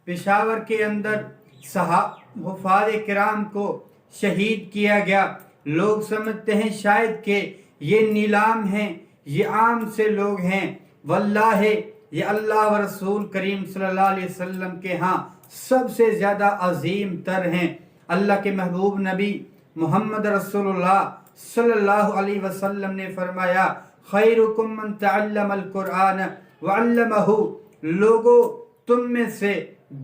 پشاور کے اندر حفاظ کرام کو شہید کیا گیا۔ لوگ سمجھتے ہیں شاید کہ یہ نیلام ہیں، یہ عام سے لوگ ہیں، واللہ یہ اللہ و رسول کریم صلی اللہ علیہ وسلم کے ہاں سب سے زیادہ عظیم تر ہیں۔ اللہ کے محبوب نبی محمد رسول اللہ صلی اللہ علیہ وسلم نے فرمایا، خیرکم من تعلم القرآن وعلمہ، لوگو تم میں سے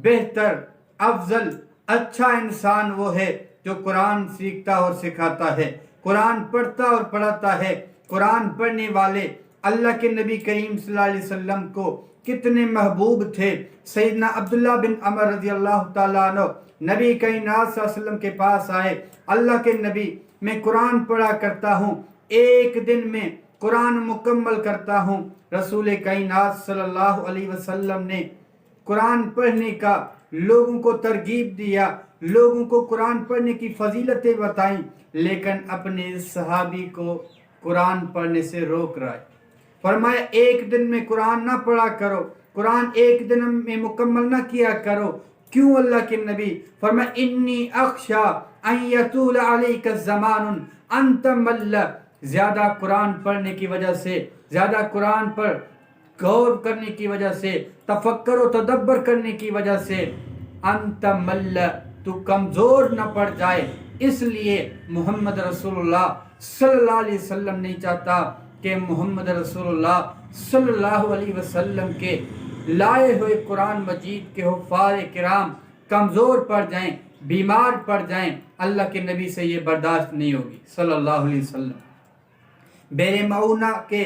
بہتر، افضل، اچھا انسان وہ ہے جو قرآن سیکھتا اور سکھاتا ہے، قرآن پڑھتا اور پڑھاتا ہے۔ قرآن پڑھنے والے اللہ کے نبی کریم صلی اللہ علیہ وسلم کو کتنے محبوب تھے۔ سیدنا عبداللہ بن عمر رضی اللہ تعالیٰ عنہ نبی کائنات صلی اللہ علیہ وسلم کے پاس آئے، اللہ کے نبی میں قرآن پڑھا کرتا ہوں، ایک دن میں قرآن مکمل کرتا ہوں۔ رسول کائنات صلی اللہ علیہ وسلم نے قرآن پڑھنے کا لوگوں کو ترغیب دیا، لوگوں کو قرآن پڑھنے کی فضیلتیں بتائیں، لیکن اپنے صحابی کو قرآن پڑھنے سے روک رہا ہے۔ فرمایا ایک دن میں قرآن نہ پڑھا کرو، قرآن ایک دن میں مکمل نہ کیا کرو۔ کیوں اللہ کے نبی؟ فرمایا انی اخشا ان یطول علیک الزمان ان تمل، زیادہ قرآن پڑھنے کی وجہ سے، زیادہ قرآن پر غور کرنے کی وجہ سے، تفکر و تدبر کرنے کی وجہ سے انت مل، تو کمزور نہ پڑ جائے۔ اس لیے محمد رسول اللہ صلی اللہ علیہ وسلم نہیں چاہتا کہ محمد رسول اللہ صلی اللہ علیہ وسلم کے لائے ہوئے قرآن مجید کے حفاظ کرام کمزور پڑ جائیں، بیمار پڑ جائیں۔ اللہ کے نبی سے یہ برداشت نہیں ہوگی صلی اللہ علیہ وسلم۔ بیر معونہ کے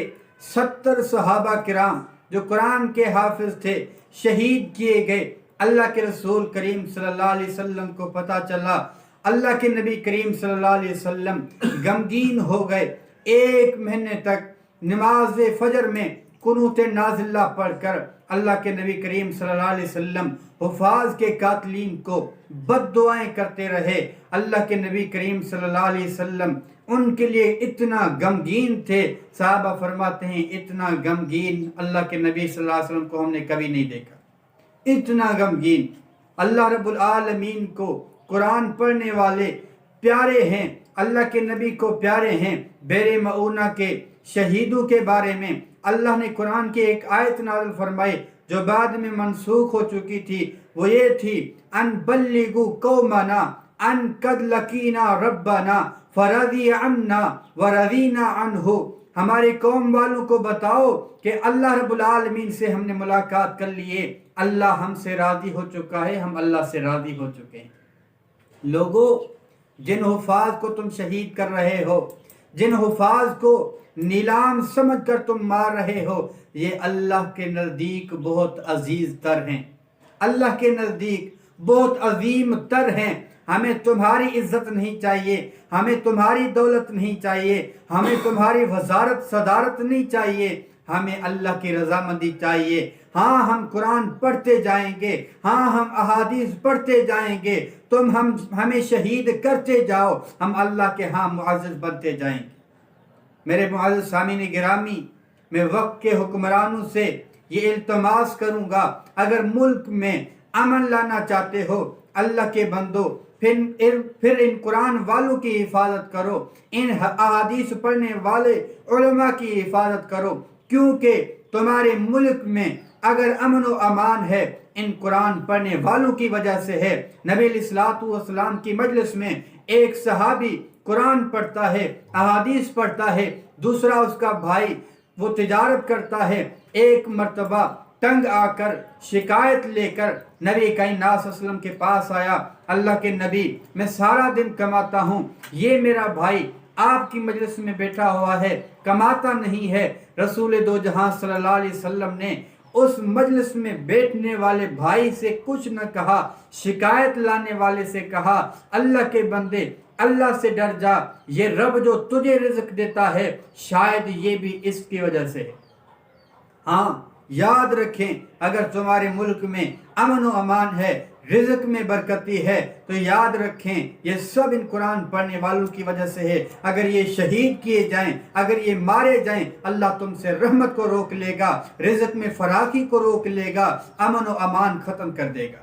70 صحابہ کرام جو قرآن کے حافظ تھے شہید کیے گئے۔ اللہ کے رسول کریم صلی اللہ علیہ وسلم کو پتہ چلا، اللہ کے نبی کریم صلی اللہ علیہ وسلم غمگین ہو گئے۔ ایک مہینے تک نماز فجر میں قنوت نازلہ پڑھ کر اللہ کے نبی کریم صلی اللہ علیہ وسلم حفاظ کے قاتلین کو بد دعائیں کرتے رہے۔ اللہ کے نبی کریم صلی اللہ علیہ وسلم ان کے لیے اتنا غمگین تھے، صحابہ فرماتے ہیں اتنا غمگین اللہ کے نبی صلی اللہ علیہ وسلم کو ہم نے کبھی نہیں دیکھا، اتنا غمگین۔ اللہ رب العالمین کو قرآن پڑھنے والے پیارے ہیں، اللہ کے نبی کو پیارے ہیں۔ بیر معونہ کے شہیدوں کے بارے میں اللہ نے قرآن کی ایک آیت نازل فرمائی جو بعد میں منسوخ ہو چکی تھی، وہ یہ تھی، ان بلغوا قومنا ان قد لقینا ربنا فرضی عنا ورضینا عنہ، ہمارے قوم والوں کو بتاؤ کہ اللہ رب العالمین سے ہم نے ملاقات کر لیے، اللہ ہم سے راضی ہو چکا ہے، ہم اللہ سے راضی ہو چکے ہیں۔ لوگوں، جن حفاظ کو تم شہید کر رہے ہو، جن حفاظ کو نیلام سمجھ کر تم مار رہے ہو، یہ اللہ کے نزدیک بہت عزیز تر ہیں، اللہ کے نزدیک بہت عظیم تر ہیں۔ ہمیں تمہاری عزت نہیں چاہیے، ہمیں تمہاری دولت نہیں چاہیے، ہمیں تمہاری وزارت صدارت نہیں چاہیے، ہمیں اللہ کی رضامندی چاہیے۔ ہاں ہم قرآن پڑھتے جائیں گے، ہاں ہم احادیث پڑھتے جائیں گے، تم ہمیں شہید کرتے جاؤ، ہم اللہ کے ہاں معزز بنتے جائیں گے۔ میرے معزز سامعین گرامی، میں وقت کے حکمرانوں سے یہ التماس کروں گا، اگر ملک میں امن لانا چاہتے ہو اللہ کے بندو، پھر ان قرآن والوں کی حفاظت کرو، ان احادیث پڑھنے والے علماء کی حفاظت کرو، کیونکہ تمہارے ملک میں اگر امن و امان ہے ان قرآن پڑھنے والوں کی وجہ سے ہے۔ نبی علیہ الصلوۃ والسلام کی مجلس میں ایک صحابی قرآن پڑھتا ہے، احادیث پڑھتا ہے، دوسرا اس کا بھائی وہ تجارت کرتا ہے، ایک مرتبہ تنگ آ کر شکایت لے کر نبی کائنات صلی اللہ علیہ وسلم کے پاس آیا، اللہ کے نبی میں سارا دن کماتا ہوں، یہ میرا بھائی آپ کی مجلس میں بیٹھا ہوا ہے، کماتا نہیں ہے۔ رسول دو جہاں صلی اللہ علیہ وسلم نے اس مجلس میں بیٹھنے والے بھائی سے کچھ نہ کہا، شکایت لانے والے سے کہا، اللہ کے بندے اللہ سے ڈر جا، یہ رب جو تجھے رزق دیتا ہے شاید یہ بھی اس کی وجہ سے ہے۔ ہاں یاد رکھیں، اگر تمہارے ملک میں امن و امان ہے، رزق میں برکتی ہے، تو یاد رکھیں یہ سب ان قرآن پڑھنے والوں کی وجہ سے ہے۔ اگر یہ شہید کیے جائیں، اگر یہ مارے جائیں، اللہ تم سے رحمت کو روک لے گا، رزق میں فراخی کو روک لے گا، امن و امان ختم کر دے گا۔